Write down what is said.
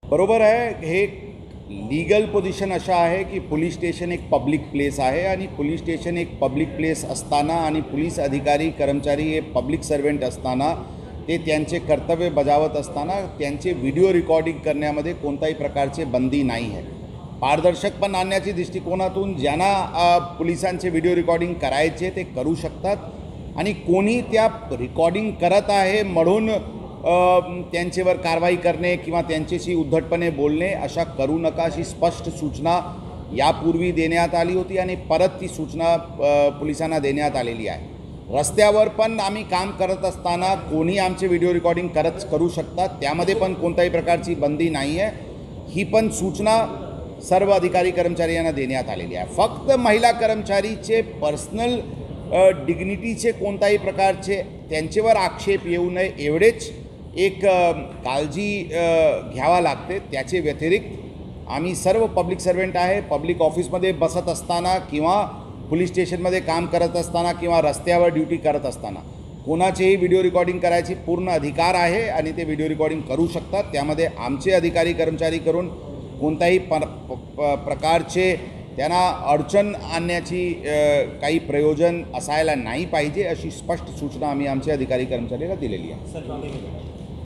बरोबर आहे। हे लीगल पोझिशन अशा आहे की पोलीस स्टेशन एक पब्लिक प्लेस आहे आणि पोलीस स्टेशन एक पब्लिक प्लेस असताना आणि पोलीस अधिकारी कर्मचारी हे पब्लिक सर्वेंट असताना ते त्यांचे कर्तव्य बजावत असताना त्यांचे व्हिडिओ रेकॉर्डिंग करण्यामध्ये कोणत्याही प्रकारचे बंदी नाही आहे। पारदर्शकपण आणण्याच्या दृष्टिकोनातून ज्यांना पोलिसांचे व्हिडिओ रेकॉर्डिंग करायचे ते करू शकतात आणि कोणी त्या रेकॉर्डिंग करत आहे म्हणून त्यांच्यावर कारवाई करणे किंवा त्यांच्याशी उद्धटपणे बोलणे अशा करू नका अशी स्पष्ट सूचना यापूर्वी देण्यात आली होती आणि परत ती सूचना पोलिसांना देण्यात आलेली आहे। रस्त्यावर पण आम्ही काम करत असताना कोणी आमचे व्हिडिओ रेकॉर्डिंग करू शकतात, त्यामध्ये पण कोणत्याही प्रकारची बंदी नाही आहे। ही पण सूचना सर्व अधिकारी कर्मचारी यांना देण्यात आलेली आहे। फक्त महिला कर्मचारीचे पर्सनल डिग्निटीचे कोणत्याही प्रकारचे त्यांच्यावर आक्षेप येऊ नये एवढेच एक काळजी घ्यावा लागते। त्याचे व्यतिरिक्त आम्ही सर्व पब्लिक सर्वेंट आहे, पब्लिक ऑफिसमध्ये बसत असताना किंवा पोलीस स्टेशनमध्ये काम करत असताना किंवा रस्त्यावर ड्युटी करत असताना कोणाचेही व्हिडिओ रेकॉर्डिंग करायची पूर्ण अधिकार आहे आणि ते व्हिडिओ रेकॉर्डिंग करू शकतात। त्यामध्ये आमचे अधिकारी कर्मचारी करून कोणत्याही प्रकारचे त्यांना अडचण आणण्याची काही प्रयोजन असायला नाही पाहिजे अशी स्पष्ट सूचना आम्ही आमच्या अधिकारी कर्मचाऱ्याला दिलेली आहे।